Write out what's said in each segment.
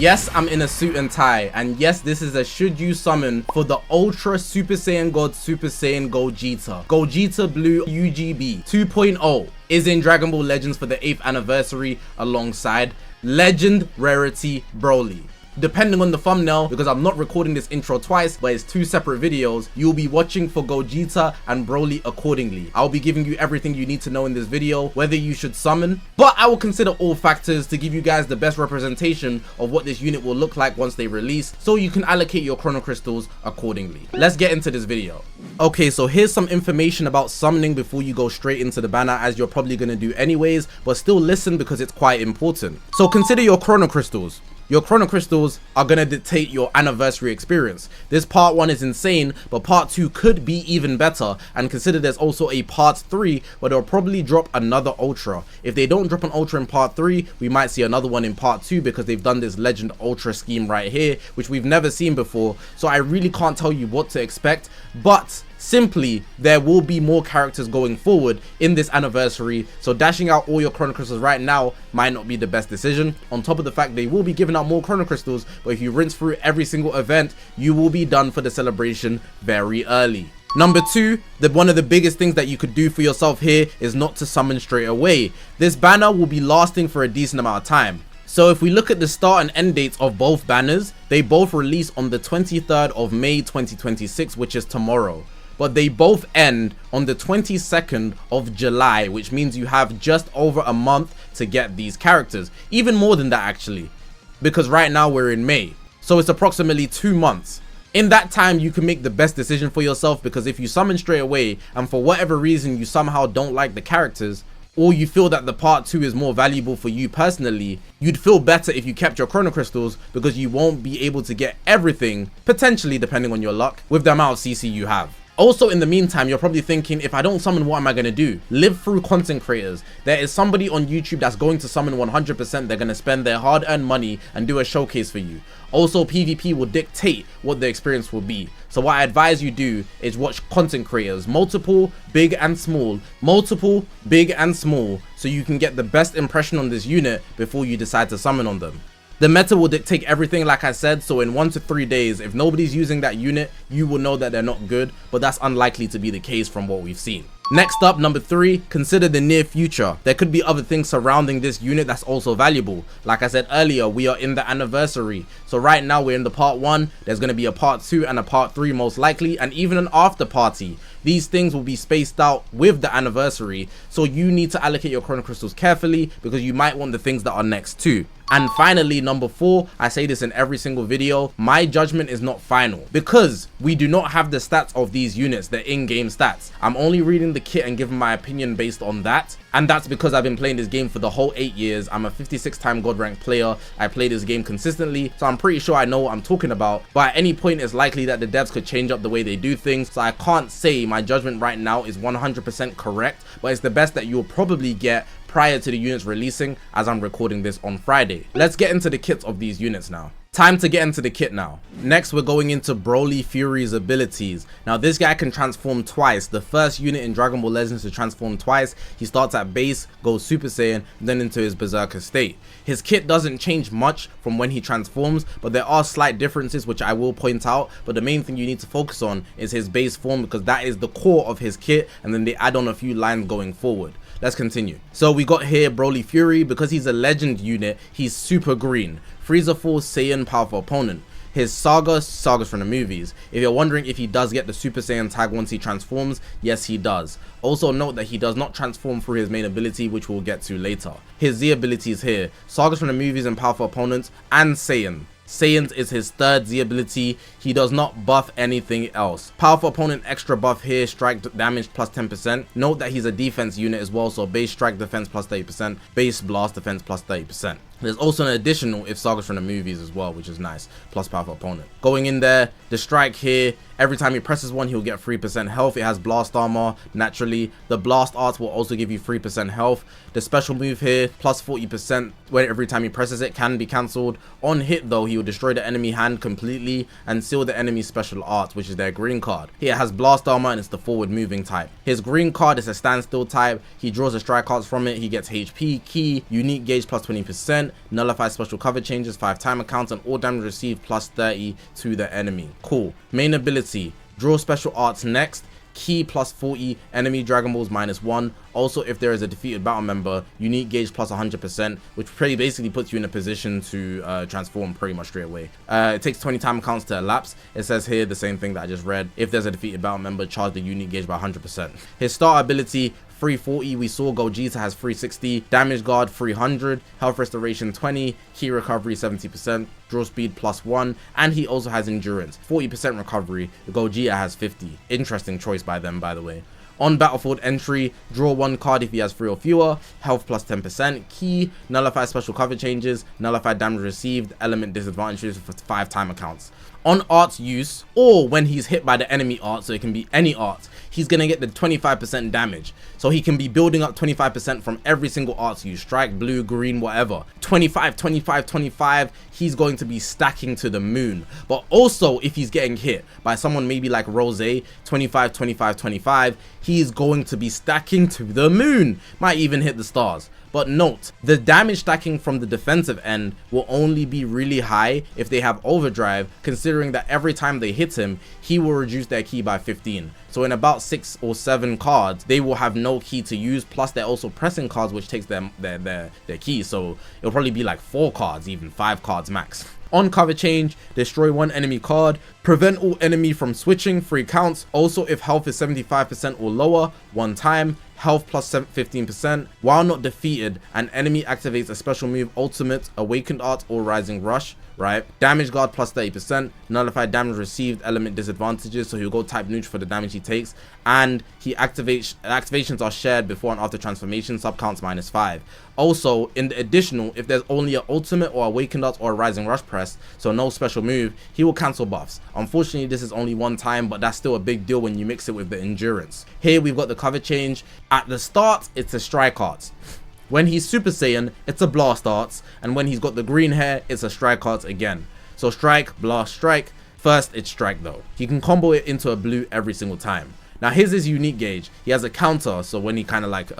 Yes, I'm in a suit and tie, and yes, this is a should you summon for the Ultra Super Saiyan God Super Saiyan Gogeta. Gogeta Blue UGB 2.0 is in Dragon Ball Legends for the 8th anniversary alongside Legend Rarity Broly. Depending on the thumbnail, because I'm not recording this intro twice, but it's 2 separate videos, you'll be watching for Gogeta and Broly accordingly. I'll be giving you everything you need to know in this video, whether you should summon, but I will consider all factors to give you guys the best representation of what this unit will look like once they release, so you can allocate your Chrono Crystals accordingly. Let's get into this video. Okay, so here's some information about summoning before you go straight into the banner, as you're probably going to do anyways, but still listen because it's quite important. So consider your Chrono Crystals. Your Chrono Crystals are going to dictate your anniversary experience. This part 1 is insane, but part 2 could be even better, and consider there's also a part 3 where they'll probably drop another Ultra. If they don't drop an Ultra in part 3, we might see another one in part 2 because they've done this Legend Ultra scheme right here, which we've never seen before, so I really can't tell you what to expect, but simply, there will be more characters going forward in this anniversary, so dashing out all your Chrono Crystals right now might not be the best decision. On top of the fact they will be giving out more Chrono Crystals, but if you rinse through every single event, you will be done for the celebration very early. Number 2, one of the biggest things that you could do for yourself here is not to summon straight away. This banner will be lasting for a decent amount of time. So if we look at the start and end dates of both banners, they both release on the 23rd of May 2026, which is tomorrow. But they both end on the 22nd of July, which means you have just over a month to get these characters. Even more than that actually, because right now we're in May. So it's approximately 2 months. In that time, you can make the best decision for yourself, because if you summon straight away and for whatever reason you somehow don't like the characters, or you feel that the part 2 is more valuable for you personally, you'd feel better if you kept your Chrono Crystals, because you won't be able to get everything, potentially depending on your luck, with the amount of CC you have. Also, in the meantime, you're probably thinking, if I don't summon, what am I going to do? Live through content creators. There is somebody on YouTube that's going to summon 100%. They're going to spend their hard-earned money and do a showcase for you. Also, PvP will dictate what the experience will be. So what I advise you do is watch content creators, multiple, big and small, so you can get the best impression on this unit before you decide to summon on them. The meta will dictate everything, like I said, so in 1 to 3 days, if nobody's using that unit, you will know that they're not good, but that's unlikely to be the case from what we've seen. Next up, number 3, consider the near future. There could be other things surrounding this unit that's also valuable. Like I said earlier, we are in the anniversary. So right now we're in the part 1, there's going to be a part 2 and a part 3 most likely, and even an after party. These things will be spaced out with the anniversary, so you need to allocate your Chrono Crystals carefully, because you might want the things that are next too. And finally, number 4, I say this in every single video, my judgment is not final, because we do not have the stats of these units, the in-game stats. I'm only reading the kit and giving my opinion based on that, and that's because I've been playing this game for the whole 8 years. I'm a 56-time God rank player. I play this game consistently, so I'm pretty sure I know what I'm talking about, but at any point it's likely that the devs could change up the way they do things, so I can't say my judgment right now is 100% correct, but it's the best that you'll probably get prior to the units releasing, as I'm recording this on Friday. Let's get into the kits of these units now. Time to get into the kit now. Next, we're going into Broly Fury's abilities. Now, this guy can transform twice. The first unit in Dragon Ball Legends to transform twice. He starts at base, goes Super Saiyan, then into his Berserker state. His kit doesn't change much from when he transforms, but there are slight differences which I will point out. But the main thing you need to focus on is his base form, because that is the core of his kit, and then they add on a few lines going forward. Let's continue. So we got here Broly Fury. Because he's a legend unit, he's super green. Frieza Force Saiyan powerful opponent. His sagas from the movies. If you're wondering if he does get the Super Saiyan tag once he transforms, yes he does. Also note that he does not transform through his main ability, which we'll get to later. His Z abilities here, sagas from the movies and powerful opponents, and Saiyan. Saiyans is his third Z ability. He does not buff anything else. Powerful opponent extra buff here, strike damage plus 10%. Note that he's a defense unit as well, so base strike defense plus 30%, base blast defense plus 30%. There's also an additional if sagas from the movies as well, which is nice, plus powerful opponent. Going in there, the strike here, every time he presses one, he'll get 3% health. It has blast armor, naturally. The blast art will also give you 3% health. The special move here, plus 40%, where every time he presses it, can be cancelled. On hit though, he will destroy the enemy hand completely and seal the enemy's special art, which is their green card. Here it has blast armor and it's the forward moving type. His green card is a standstill type. He draws the strike cards from it. He gets HP, ki, unique gauge plus 20%. 30%, nullify special cover changes, 5 timer counts, and all damage received plus 30 to the enemy. Cool. Main ability, draw special arts next. Key plus 40, enemy Dragon Balls -1. Also, if there is a defeated battle member, unique gauge plus 100%, which basically puts you in a position to transform pretty much straight away. It takes 20 timer counts to elapse. It says here the same thing that I just read. If there's a defeated battle member, charge the unique gauge by 100%. His star ability, 340, we saw Gogeta has 360, damage guard 300, health restoration 20, key recovery 70%, draw speed +1, and he also has endurance, 40% recovery. Gogeta has 50. Interesting choice by them, by the way. On battlefield entry, draw 1 card if he has 3 or fewer, health plus 10%, key, nullify special cover changes, nullify damage received, element disadvantages for 5 timer counts. On arts use, or when he's hit by the enemy art, so it can be any art, he's gonna get the 25% damage. So he can be building up 25% from every single arts use, strike, blue, green, whatever. 25, 25, 25, he's going to be stacking to the moon. But also, if he's getting hit by someone maybe like Rose, 25, 25, 25, he's going to be stacking to the moon. Might even hit the stars. But note, the damage stacking from the defensive end will only be really high if they have overdrive, considering that every time they hit him, he will reduce their key by 15. So in about 6 or 7 cards, they will have no key to use, plus they're also pressing cards, which takes their key. So it'll probably be like 4 cards, even 5 cards max. On cover change, destroy 1 enemy card, prevent all enemy from switching, 3 counts. Also, if health is 75% or lower, 1 time, health plus 15%. While not defeated, an enemy activates a special move, ultimate, awakened art, or rising rush, right? Damage guard plus 30%, nullify damage received, element disadvantages, so he'll go type neutral for the damage he takes, and activations are shared before and after transformation, sub counts -5. Also, in the additional, if there's only an ultimate or awakened art or a rising rush press, so no special move, he will cancel buffs. Unfortunately, this is only 1 time, but that's still a big deal when you mix it with the endurance. Here we've got the cover change. At the start, it's a strike arts. When he's Super Saiyan, it's a blast arts, and when he's got the green hair, it's a strike arts again. So strike, blast, strike. First, it's strike though. He can combo it into a blue every single time. Now his is unique gauge. He has a counter, so when he kind of like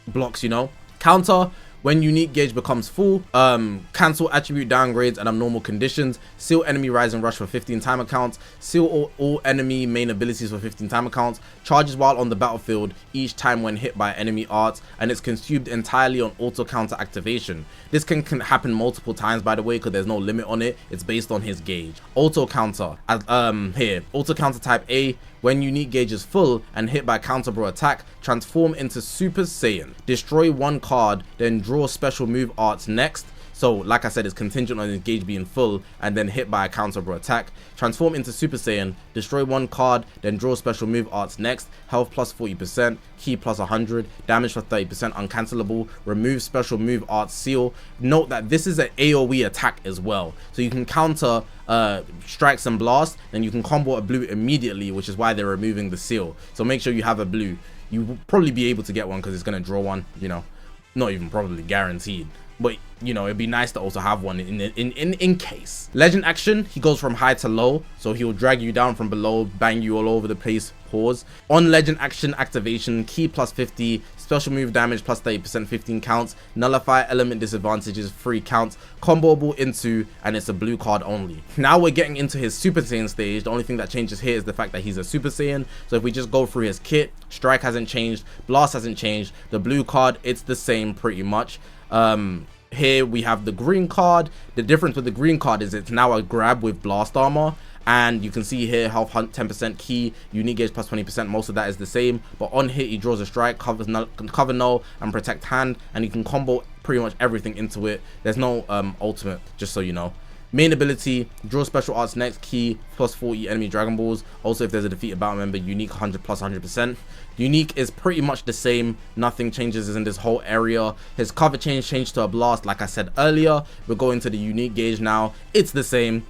blocks, you know, counter. When unique gauge becomes full, cancel attribute downgrades and abnormal conditions, seal enemy rise and rush for 15 timer counts, seal all enemy main abilities for 15 timer counts, charges while on the battlefield each time when hit by enemy arts, and it's consumed entirely on auto counter activation. This can happen multiple times, by the way, because there's no limit on it. It's based on his gauge. Auto counter, here, auto counter type A. When unique gauge is full and hit by counter bro attack, transform into Super Saiyan. Destroy 1 card, then draw special move arts next. So like I said, it's contingent on his gauge being full and then hit by a counter bro attack. Transform into Super Saiyan, destroy 1 card, then draw special move arts next. Health plus 40%, key plus 100, damage for 30%, uncancelable. Remove special move arts seal. Note that this is an AoE attack as well. So you can counter strikes and blasts, then you can combo a blue immediately, which is why they're removing the seal. So make sure you have a blue. You will probably be able to get one because it's going to draw one, you know, not even probably guaranteed. But, you know, it'd be nice to also have one in case. Legend action, he goes from high to low. So he'll drag you down from below, bang you all over the place, pause. On legend action activation, key plus 50, special move damage plus 30%, 15 counts. Nullify element disadvantages, 3 counts. Comboable into, and it's a blue card only. Now we're getting into his Super Saiyan stage. The only thing that changes here is the fact that he's a Super Saiyan. So if we just go through his kit, strike hasn't changed, blast hasn't changed. The blue card, it's the same pretty much. Here we have the green card. The difference with the green card is it's now a grab with blast armor, and you can see here health 10%, key, unique gauge plus 20%. Most of that is the same, but on hit he draws a strike, cover null, and protect hand, and you can combo pretty much everything into it. There's no ultimate, just so you know. Main ability, draw special arts next, key plus 40 enemy Dragon Balls. Also, if there's a defeated battle member, unique 100 plus 100%. Unique is pretty much the same. Nothing changes in this whole area. His cover change changed to a blast, like I said earlier. We're going to the unique gauge now. It's the same.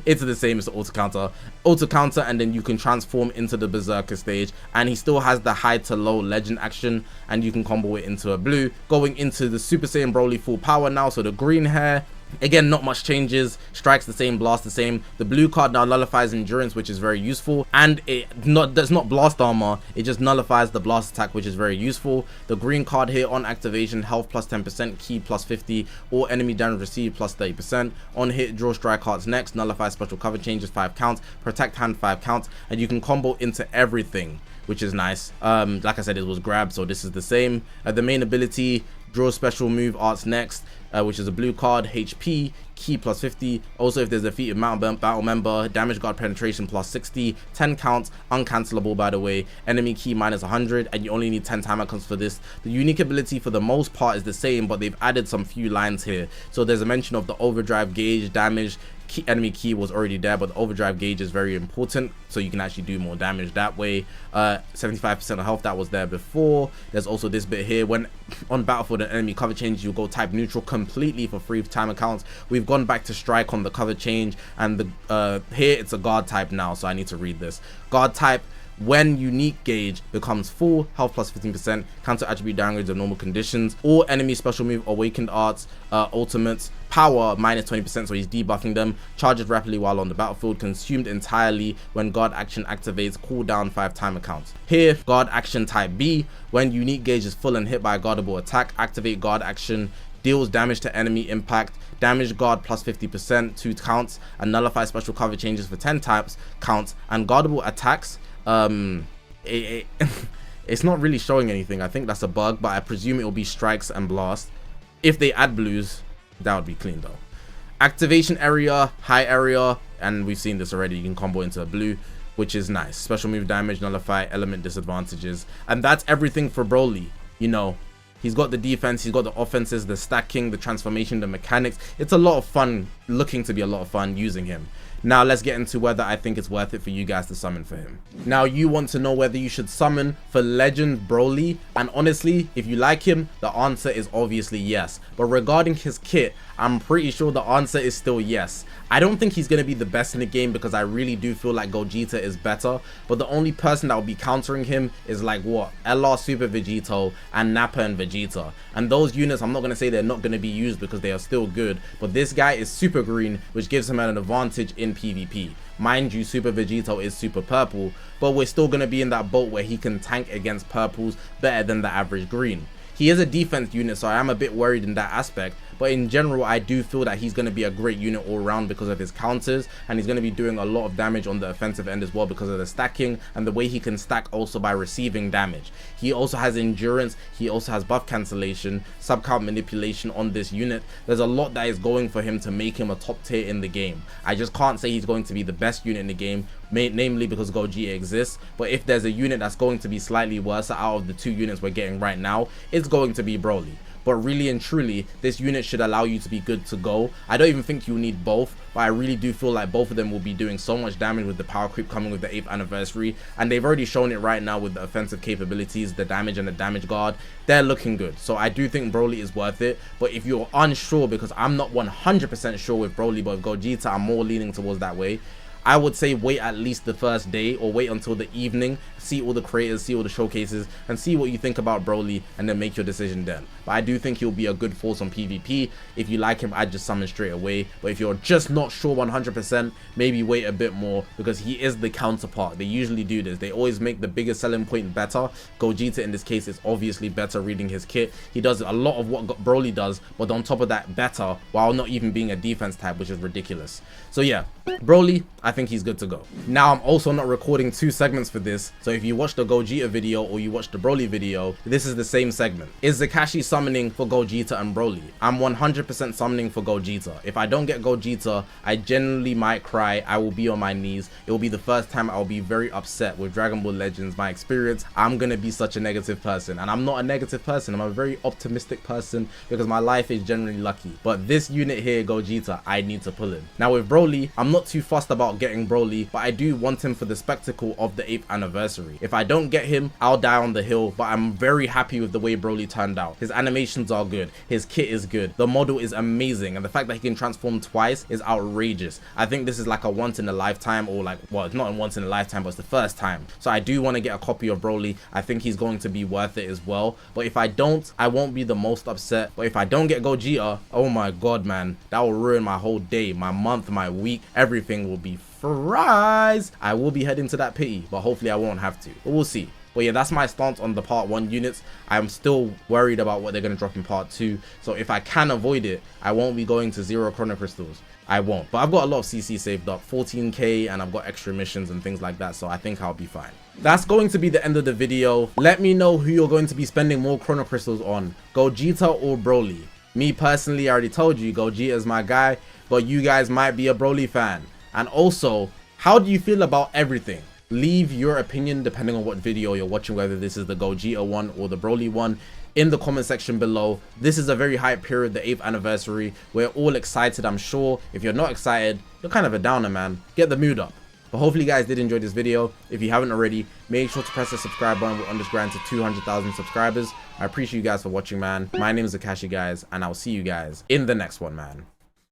It's the same as the auto counter. Auto counter, and then you can transform into the Berserker stage. And he still has the high to low legend action, and you can combo it into a blue. Going into the Super Saiyan Broly full power now. So the green hair, Again, not much changes. Strikes the same, blast the same. The blue card now nullifies endurance, which is very useful, and it does not blast armor, it just nullifies the blast attack, which is very useful. The green card here, on activation, health plus 10%, ki plus 50, or enemy damage received plus 30%. On hit, draw strike cards next, nullify special cover changes 5 counts, protect hand 5 counts, and you can combo into everything, which is nice. Like I said, it was grab, so this is the same. The main ability, draw special move arts next, which is a blue card, HP, ki plus 50. Also, if there's a defeated battle member, damage guard penetration plus 60, 10 counts, uncancelable by the way, enemy ki minus 100, and you only need 10 time icons for this. The unique ability for the most part is the same, but they've added some few lines here. So there's a mention of the overdrive gauge damage. Enemy key was already there, but the overdrive gauge is very important, so you can actually do more damage that way. 75% of health, that was there before. There's also this bit here, when on battlefield and enemy cover change, you go type neutral completely for free time accounts. We've gone back to strike on the cover change, and the here it's a guard type now, so I need to read this. Guard type, when unique gauge becomes full, health plus 15%, counter attribute downgrades of normal conditions, all enemy special move, awakened arts, ultimates, power minus 20%, so he's debuffing them, charges rapidly while on the battlefield, consumed entirely when guard action activates, cooldown 5 time accounts. Here, guard action type B, when unique gauge is full and hit by a guardable attack, activate guard action, deals damage to enemy impact, damage guard plus 50%, 2 counts, and nullify special cover changes for 10 times counts, and guardable attacks. It's not really showing anything. I think that's a bug, but I presume it will be strikes and blast. If they add blues, that would be clean though. Activation area, high area, and we've seen this already, you can combo into a blue, which is nice. Special move damage, nullify element disadvantages, and that's everything for Broly. You know, he's got the defense, he's got the offenses, the stacking, the transformation, the mechanics. It's a lot of fun, looking to be a lot of fun using him. Now let's get into whether I think it's worth it for you guys to summon for him. Now you want to know whether you should summon for Legend Broly, and honestly, if you like him, the answer is obviously yes. But regarding his kit, I'm pretty sure the answer is still yes. I don't think he's going to be the best in the game because I really do feel like Gogeta is better, but the only person that will be countering him is like what? LR Super Vegito and Nappa and Vegeta. And those units, I'm not going to say they're not going to be used because they are still good, but this guy is super green, which gives him an advantage in PvP. Mind you, Super Vegito is super purple, but we're still going to be in that boat where he can tank against purples better than the average green. He is a defense unit, so I am a bit worried in that aspect, but in general I do feel that he's going to be a great unit all around because of his counters, and he's going to be doing a lot of damage on the offensive end as well because of the stacking and the way he can stack also by receiving damage. He also has endurance, he also has buff cancellation, sub count manipulation on this unit. There's a lot that is going for him to make him a top tier in the game. I just can't say he's going to be the best unit in the game, namely because Gogeta exists, but if there's a unit that's going to be slightly worse out of the 2 units we're getting right now, it's going to be Broly. But really and truly, this unit should allow you to be good to go. I don't even think you need both, but I really do feel like both of them will be doing so much damage with the power creep coming with the 8th anniversary, and they've already shown it right now with the offensive capabilities, the damage and the damage guard. They're looking good, so I do think Broly is worth it. But if you're unsure, because I'm not 100% sure with Broly, but with Gogeta I'm more leaning towards that way, I would say wait at least the first day, or wait until the evening, see all the creators, see all the showcases, and see what you think about Broly, and then make your decision then. But I do think he'll be a good force on PvP. If you like him, I'd just summon straight away. But if you're just not sure 100%, maybe wait a bit more, because he is the counterpart. They usually do this. They always make the biggest selling point better. Gogeta in this case is obviously better reading his kit. He does a lot of what Broly does, but on top of that, better, while not even being a defense type, which is ridiculous. So yeah, Broly, I think he's good to go. Now I'm also not recording 2 segments for this, so if you watch the Gogeta video or you watch the Broly video, this is the same segment. Is ZAKASHI summoning for Gogeta and Broly? I'm 100% summoning for Gogeta. If I don't get Gogeta, I genuinely might cry. I will be on my knees. It will be the first time I'll be very upset with Dragon Ball Legends. My experience, I'm gonna be such a negative person, and I'm not a negative person. I'm a very optimistic person because my life is generally lucky. But this unit here, Gogeta, I need to pull in. Now with Broly, I'm not too fussed about getting Broly, but I do want him for the spectacle of the 8th anniversary. If I don't get him, I'll die on the hill, but I'm very happy with the way Broly turned out. His animations are good, his kit is good, the model is amazing, and the fact that he can transform twice is outrageous. I think this is like a once in a lifetime, or like, well, it's not a once in a lifetime, but it's the first time. So I do want to get a copy of Broly. I think he's going to be worth it as well. But if I don't, I won't be the most upset. But if I don't get Gogeta, oh my god, man, that will ruin my whole day, my month, my week. Everything will be fries. I will be heading to that pity, but hopefully I won't have to. But we'll see. But yeah, that's my stance on the part 1 units. I'm still worried about what they're going to drop in part 2. So if I can avoid it, I won't be going to 0 Chrono Crystals. I won't. But I've got a lot of CC saved up, 14k, and I've got extra missions and things like that. So I think I'll be fine. That's going to be the end of the video. Let me know who you're going to be spending more Chrono Crystals on, Gogeta or Broly. Me personally, I already told you, Gogeta is my guy, but you guys might be a Broly fan. And also, how do you feel about everything? Leave your opinion depending on what video you're watching, whether this is the Gogeta one or the Broly one, in the comment section below. This is a very hype period, the 8th anniversary. We're all excited, I'm sure. If you're not excited, you're kind of a downer, man. Get the mood up. But hopefully you guys did enjoy this video. If you haven't already, make sure to press the subscribe button. We're on this grind to 200,000 subscribers. I appreciate you guys for watching, man. My name is ZAKASHI, guys, and I'll see you guys in the next one, man.